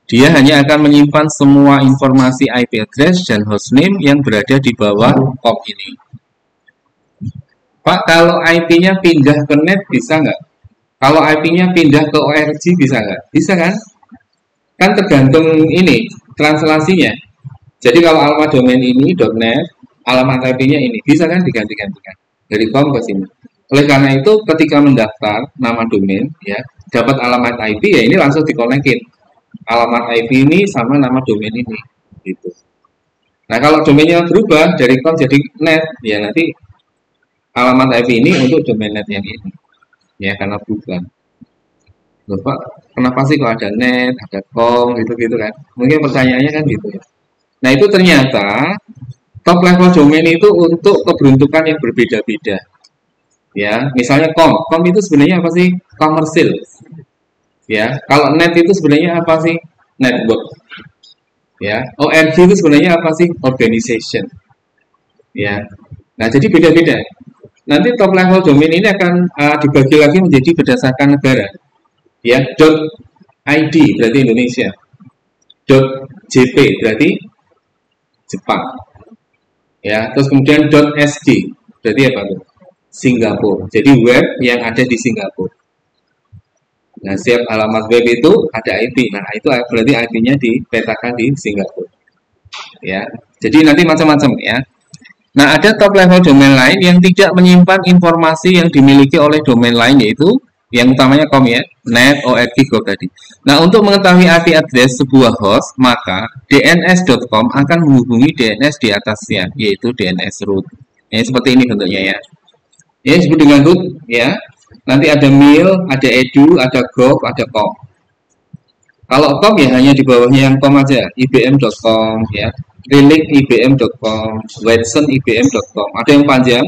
Dia hanya akan menyimpan semua informasi IP address dan hostname yang berada di bawah com ini. Pak, kalau IP-nya pindah ke net bisa nggak? Kalau IP-nya pindah ke org bisa nggak? Bisa kan? Kan tergantung ini, translasinya. Jadi kalau alamat domain ini .net, alamat IP-nya ini, bisa kan diganti-gantikan dari com ke sini. Oleh karena itu, ketika mendaftar nama domain, ya dapat alamat IP, ya ini langsung dikonekin. Alamat IP ini sama nama domain ini gitu. Nah, kalau domainnya berubah dari com jadi net, ya nanti alamat IP ini untuk domain net yang ini ya karena berubah. Loh Pak, kenapa sih kok ada net, ada com, gitu-gitu kan? Mungkin pertanyaannya kan gitu ya. Nah itu ternyata top level domain itu untuk keberuntukan yang berbeda-beda. Ya, misalnya com itu sebenarnya apa sih? Komersil. Ya, kalau net itu sebenarnya apa sih? Network. Ya, org itu sebenarnya apa sih? Organization. Ya, nah jadi beda-beda. Nanti top level domain ini akan dibagi lagi menjadi berdasarkan negara. Ya, .id berarti Indonesia. .jp berarti Jepang. Ya, terus kemudian .sg berarti apa tuh? Singapura. Jadi web yang ada di Singapura. Nah, setiap alamat web itu ada IP. Nah, itu berarti IP-nya dipetakan di Singapura. Ya. Jadi nanti macam-macam ya. Nah, ada top level domain lain yang tidak menyimpan informasi yang dimiliki oleh domain lain, yaitu yang utamanya com ya, net, org, gov tadi. Nah, untuk mengetahui IP address sebuah host, maka dns.com akan menghubungi DNS di atasnya, yaitu DNS root. Ini seperti ini bentuknya ya. Ya, disebut dengan root ya. Nanti ada mil, ada edu, ada gov, ada com. Kalau com ya hanya di bawahnya yang com aja, ibm.com ya. Relic ibm.com, Watson ibm.com. Ada yang panjang,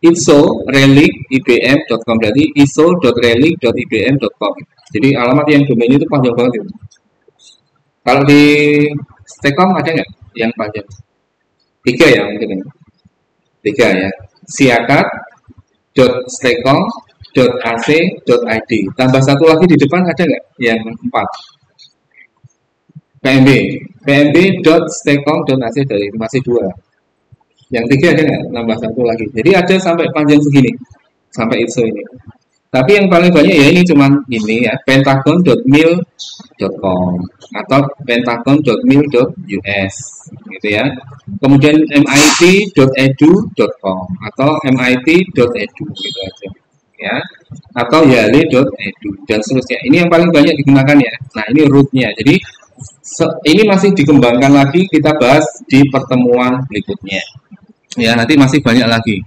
iso relic ibm.com, berarti iso.relic.ibm.com. Jadi alamat yang domain itu panjang banget itu. Kalau di Stekom ada nggak yang panjang? 3 ya mungkin. 3 ya. siakat.stekom.ac.id. Tambah satu lagi di depan ada nggak yang 4? pmb.stekom.ac dari masih 2. Yang 3 ada nggak? Nambah satu lagi. Jadi ada sampai panjang segini, sampai ISO ini. Tapi yang paling banyak ya ini cuman ini ya, pentagon.mil.com atau pentagon.mil.us gitu ya. Kemudian mit.edu.com atau mit.edu gitu aja ya. Atau yale.edu dan seterusnya. Ini yang paling banyak digunakan ya. Nah, ini rootnya. Jadi ini masih dikembangkan lagi, kita bahas di pertemuan berikutnya. Ya, nanti masih banyak lagi.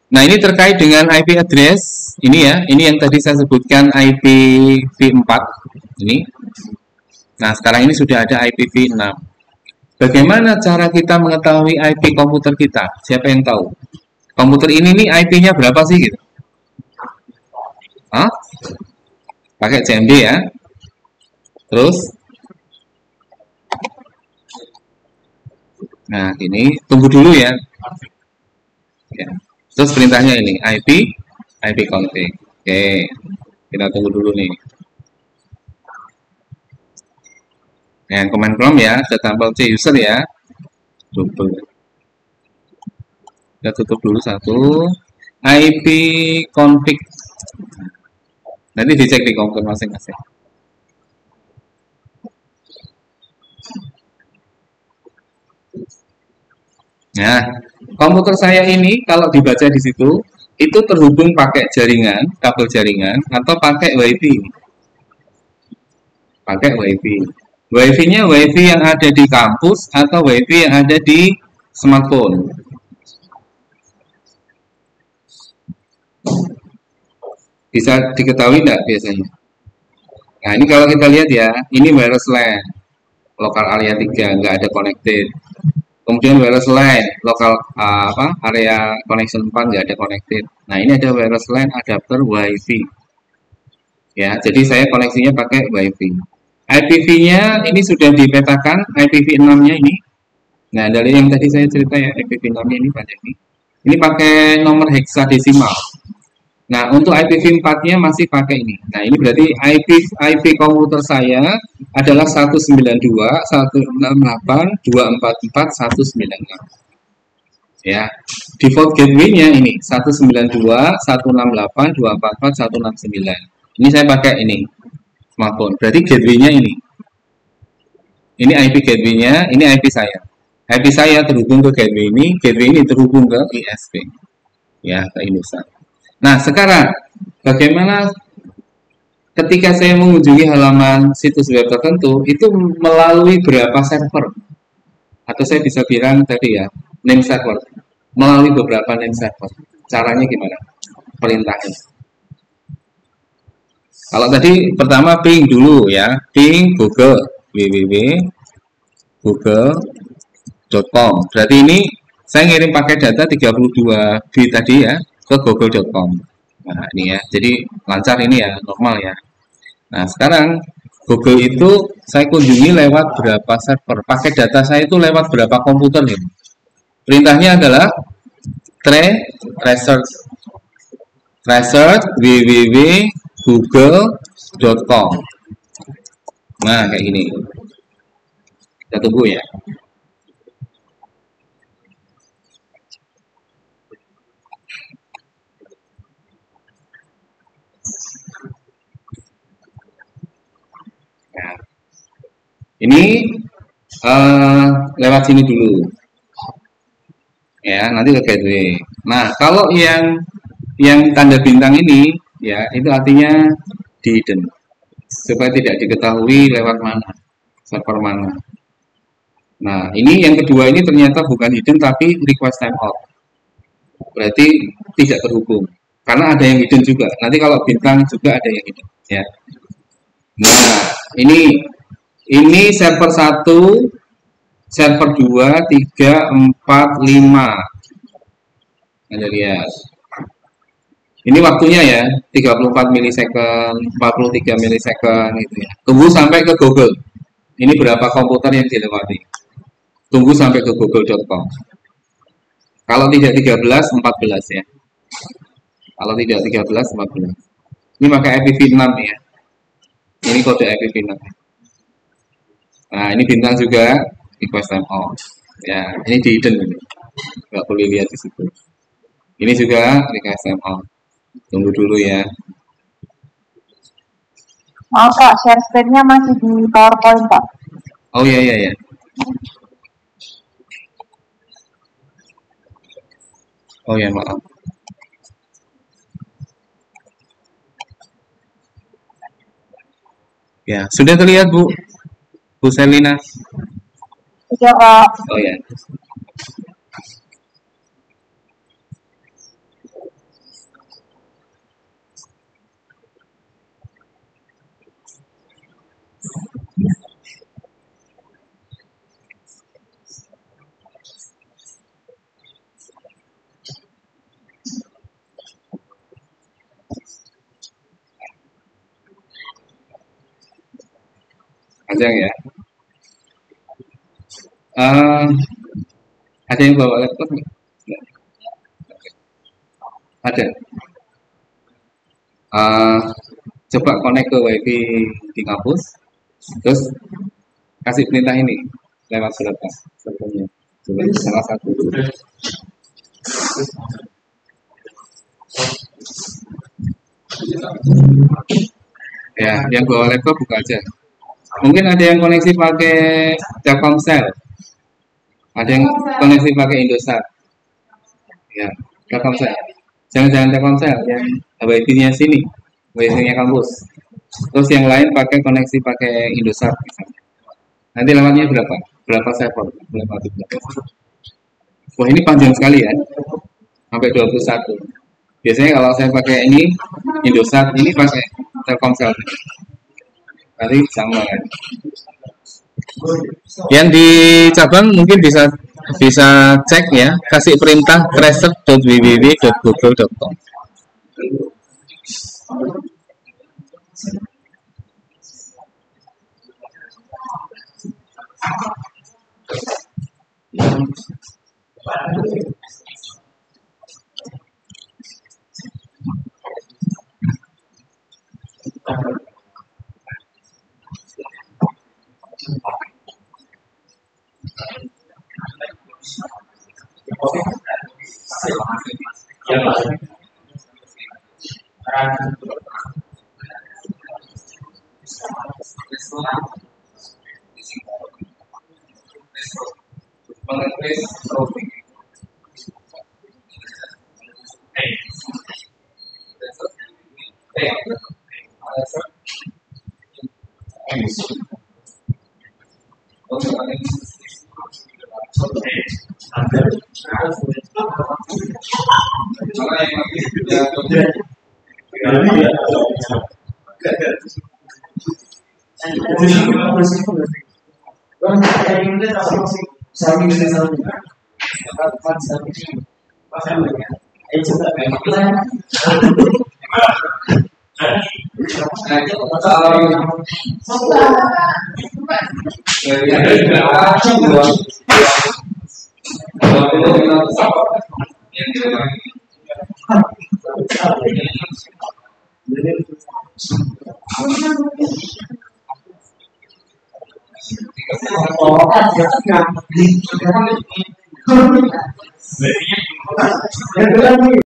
Nah, ini terkait dengan IP address. Ini ya, ini yang tadi saya sebutkan IPv4 ini. Nah, sekarang ini sudah ada IPv6. Bagaimana cara kita mengetahui IP komputer kita? Siapa yang tahu? Komputer ini nih IP-nya berapa sih gitu? Hah? Pakai CMD ya. Terus nah, ini tunggu dulu ya. Ya. Terus perintahnya ini IP config. Oke, kita tunggu dulu nih. Yang command prompt ya, data C user ya. Double. Kita tutup dulu satu. IP config. Nanti dicek di komputer masing-masing. Nah, komputer saya ini kalau dibaca di situ itu terhubung pakai jaringan, kabel jaringan atau pakai WiFi. Pakai WiFi. WiFi-nya WiFi yang ada di kampus atau WiFi yang ada di smartphone. Bisa diketahui enggak biasanya? Nah, ini kalau kita lihat ya, ini wireless LAN. Lokal area 3 enggak ada connected. Kemudian wireless LAN lokal area connection 4 nggak ada connected. Nah, ini ada wireless LAN adapter WiFi. Ya, jadi saya koneksinya pakai WiFi. IPv-nya ini sudah dipetakan, IPv6-nya ini. Nah, dari yang tadi saya cerita ya, IPv6-nya ini banyak nih. Ini pakai nomor heksadesimal. Nah, untuk IPv4-nya masih pakai ini. Nah, ini berarti IP komputer saya adalah 192.168.244.196. Ya. Default gateway-nya ini 192.168.244.169. Ini saya pakai ini smartphone. Berarti gateway-nya ini. Ini IP gateway-nya, ini IP saya. IP saya terhubung ke gateway ini terhubung ke ISP. Ya, ke Indosat. Nah, sekarang bagaimana ketika saya mengunjungi halaman situs web tertentu, itu melalui berapa server? Atau saya bisa bilang tadi ya, name server. Melalui beberapa name server. Caranya gimana? Perintahnya. Kalau tadi pertama ping dulu ya, ping Google www.google.com. Berarti ini saya ngirim pakai data 32 bit tadi ya ke google.com. Nah, ini ya. Jadi lancar ini ya, normal ya. Nah, sekarang Google itu saya kunjungi lewat berapa server. Pakai data saya itu lewat berapa komputer nih. Perintahnya adalah research www.google.com. Nah, kayak gini. Kita tunggu ya. Nah, ini lewat sini dulu. Ya, nanti ke gateway. Nah, kalau yang tanda bintang ini ya, itu artinya di hidden. Supaya tidak diketahui lewat mana, server mana. Nah, ini yang kedua ini ternyata bukan hidden tapi request timeout. Berarti tidak terhubung. Karena ada yang hidden juga. Nanti kalau bintang juga ada yang hidden ya. Nah, ini server 1, server 2, 3, 4, 5. Anda lihat. Ini waktunya ya, 34 milisecond, 43 milisecond gitu ya. Tunggu sampai ke Google. Ini berapa komputer yang dilewati. Tunggu sampai ke google.com. Kalau tidak 13, 14 ya. Kalau tidak 13, 14. Ini pakai IPv6 ya. Ini kode IPv6. Nah, ini bintang juga request timeout. Ya, ini di hidden ini. Nggak boleh lihat di situ. Ini juga request timeout. Tunggu dulu ya. Maaf Pak, share screen-nya masih di PowerPoint Pak. Oh iya. Oh ya, maaf. Ya, sudah terlihat Bu Selina? Sudah Pak. Oh ya. Panjang ya. Ada yang bawa laptop nggak? Ada. Coba connect ke WiFi di kampus, terus kasih perintah ini lewat berapa servernya. Coba salah satu. Ya, yang bawa laptop buka aja. Mungkin ada yang koneksi pakai Telkomsel, ada yang koneksi pakai Indosat. Ya, Telkomsel. Jangan Telkomsel, yang WiFi-nya sini, WiFi-nya kampus. Terus yang lain pakai koneksi pakai Indosat. Nanti lewatnya berapa? Berapa server? Berapa? Wah, ini panjang sekali ya, sampai 21. Biasanya kalau saya pakai ini Indosat, ini pakai Telkomsel. Tadi sama kan. Yang di cabang mungkin bisa cek ya, kasih perintah tracer.www.google.com.